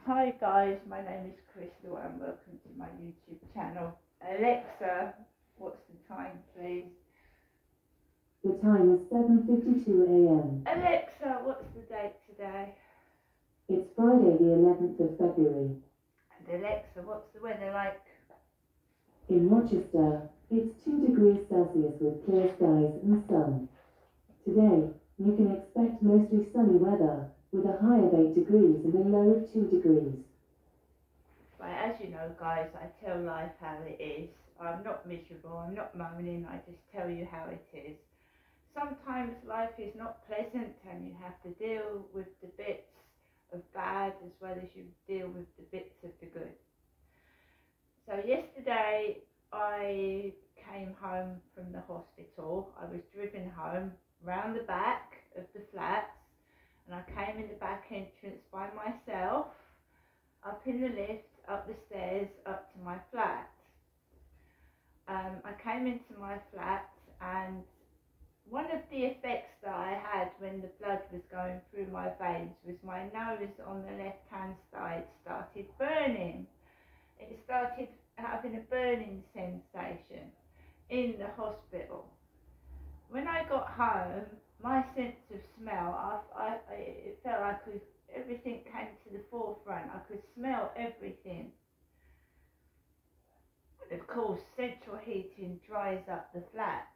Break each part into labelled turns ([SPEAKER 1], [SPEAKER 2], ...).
[SPEAKER 1] Hi guys, my name is Crystal and welcome to my YouTube channel. Alexa, what's the time please?
[SPEAKER 2] The time is 7:52 a.m.
[SPEAKER 1] Alexa, what's the date today?
[SPEAKER 2] It's Friday the 11th of February.
[SPEAKER 1] And Alexa, what's the weather like?
[SPEAKER 2] In Rochester, it's 2 degrees Celsius with clear skies and sun. Today, you can expect mostly sunny weather, with a high of 8 degrees and a low of 2 degrees.
[SPEAKER 1] Right, as you know guys, I tell life how it is. I'm not miserable, I'm not moaning, I just tell you how it is. Sometimes life is not pleasant and you have to deal with the bits of bad as well as you deal with the bits of the good. So yesterday I came home from the hospital. I was driven home round the back of the flats and I came in the back entrance by myself, up in the lift, up the stairs, up to my flat. I came into my flat and one of the effects that I had when the blood was going through my veins was my nose on the left hand side started burning. It started having a burning sensation in the hospital. When I got home, my sense of smell, it felt like everything came to the forefront. I could smell everything. Of course, central heating dries up the flat.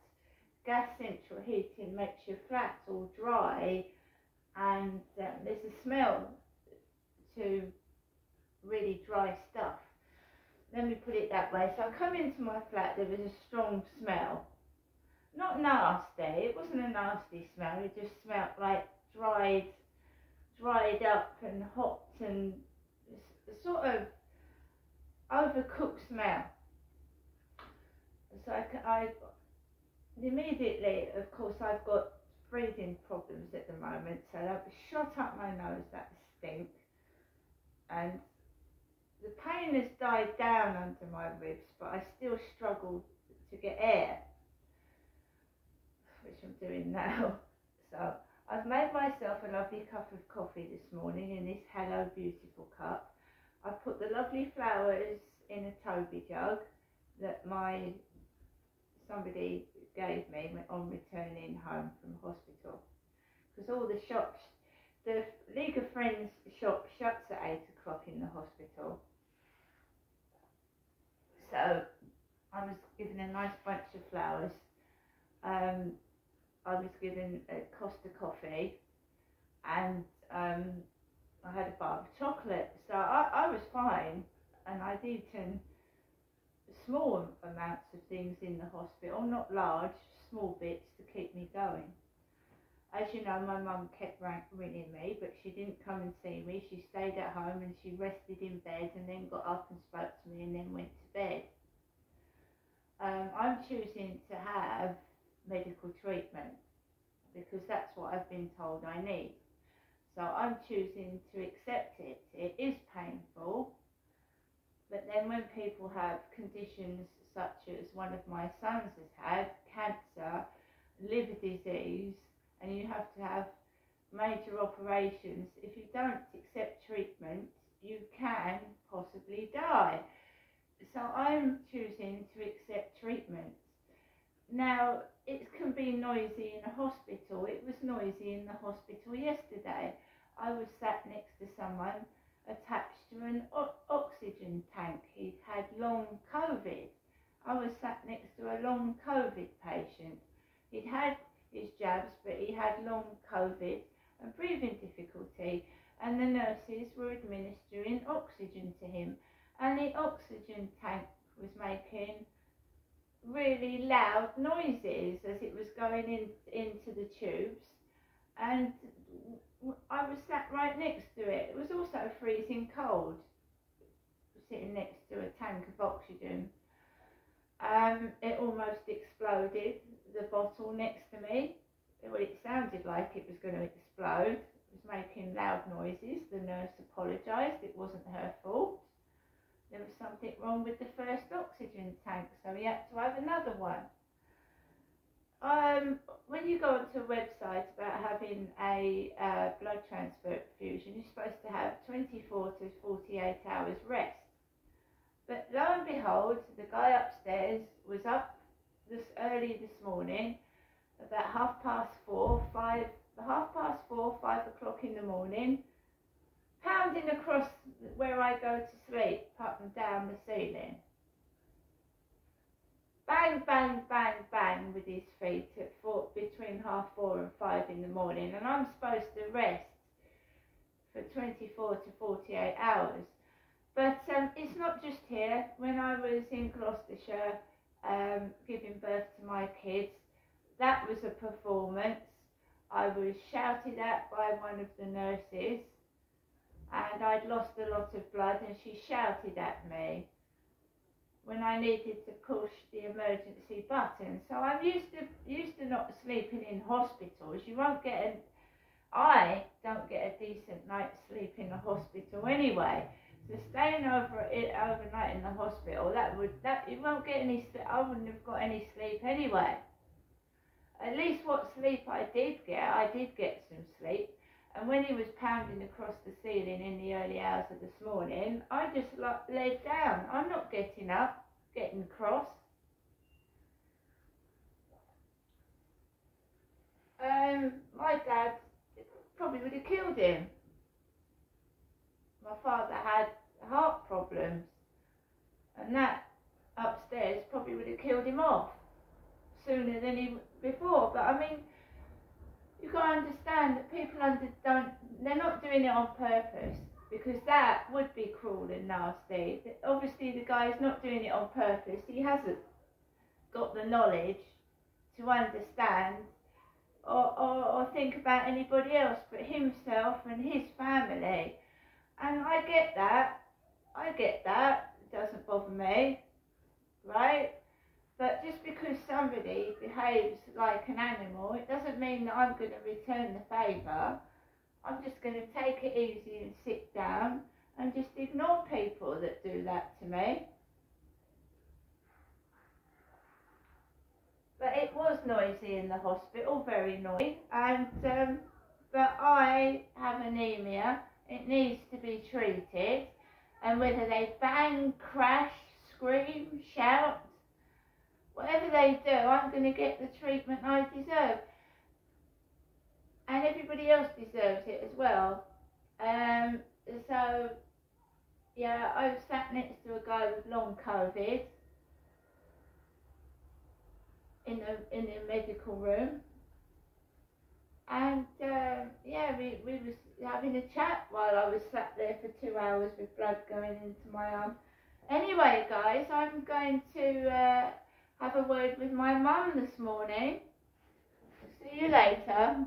[SPEAKER 1] Gas central heating makes your flats all dry, and there's a smell to really dry stuff. Let me put it that way. So I come into my flat, there was a strong smell. Not nasty, it wasn't a nasty smell, it just smelled like dried up and hot and sort of overcooked smell. So I immediately, of course, I've got breathing problems at the moment, so I've shot up my nose, that stink, and the pain has died down under my ribs, but I still struggle to get air, which I'm doing now. So I've made myself a lovely cup of coffee this morning in this Hello Beautiful cup. I've put the lovely flowers in a Toby jug that somebody gave me on returning home from hospital, because all the shops, the League of Friends shop shuts at 8 o'clock in the hospital. So I was given a nice bunch of flowers. I was given a Costa coffee, and I had a bar of chocolate. So I was fine, and I'd eaten small amounts of things in the hospital, not large, small bits to keep me going. As you know, my mum kept ringing me, but she didn't come and see me. She stayed at home and she rested in bed and then got up and spoke to me and then went to bed. I'm choosing to have medical treatment because that's what I've been told I need. So I'm choosing to accept it. It is painful. But then when people have conditions such as one of my sons has had, cancer, liver disease, and you have to have major operations, if you don't accept treatment, you can possibly die. So I'm choosing to accept treatment. Now, it can be noisy in a hospital. It was noisy in the hospital yesterday. I was sat next to someone attached to an oxygen tank. He'd had long COVID. I was sat next to a long COVID patient. He'd had his jabs, but he had long COVID and breathing difficulty, and the nurses were administering oxygen to him, and the oxygen tank was making really loud noises as it was going into the tubes, and I was sat right next to it. It was also freezing cold, sitting next to a tank of oxygen. It almost exploded, the bottle next to me. Well, it sounded like it was going to explode. It was making loud noises. The nurse apologised, it wasn't her fault. There was something wrong with the first oxygen tank, so he had to have another one. When you go onto a website about having a blood transfusion, you're supposed to have 24 to 48 48 hours rest. But lo and behold, the guy upstairs was up early this morning, about 5 o'clock in the morning, pounding across where I go to sleep, up and down the ceiling. Bang, bang, bang, bang with his feet at between 4:30 and 5 in the morning, and I'm supposed to rest for 24 to 48 hours. But it's not just here. When I was in Gloucestershire giving birth to my kids, that was a performance. I was shouted at by one of the nurses, and I'd lost a lot of blood, and she shouted at me when I needed to push the emergency button. So I'm used to not sleeping in hospitals. I don't get a decent night's sleep in a hospital anyway. So staying overnight in the hospital, you won't get any sleep. I wouldn't have got any sleep anyway. At least what sleep I did get some sleep. And when he was pounding across the ceiling in the early hours of this morning, I just laid down. I'm not getting up, getting cross. My dad probably would have killed him. My father had heart problems, and that upstairs probably would have killed him off sooner than before. But I mean, you've got to understand that people they're not doing it on purpose, because that would be cruel and nasty. Obviously the guy's not doing it on purpose. He hasn't got the knowledge to understand or think about anybody else but himself and his family. And I get that, it doesn't bother me, right? But just because somebody behaves like an animal, it doesn't mean that I'm going to return the favour. I'm just going to take it easy and sit down and just ignore people that do that to me. But it was noisy in the hospital, very noisy, and but I have anemia. It needs to be treated, and whether they bang, crash, scream, shout, whatever they do, I'm going to get the treatment I deserve. And everybody else deserves it as well. So, yeah, I was sat next to a guy with long COVID in the medical room. And, yeah, we was having a chat while I was sat there for 2 hours with blood going into my arm. Anyway, guys, I'm going to have a word with my mum this morning. See you later.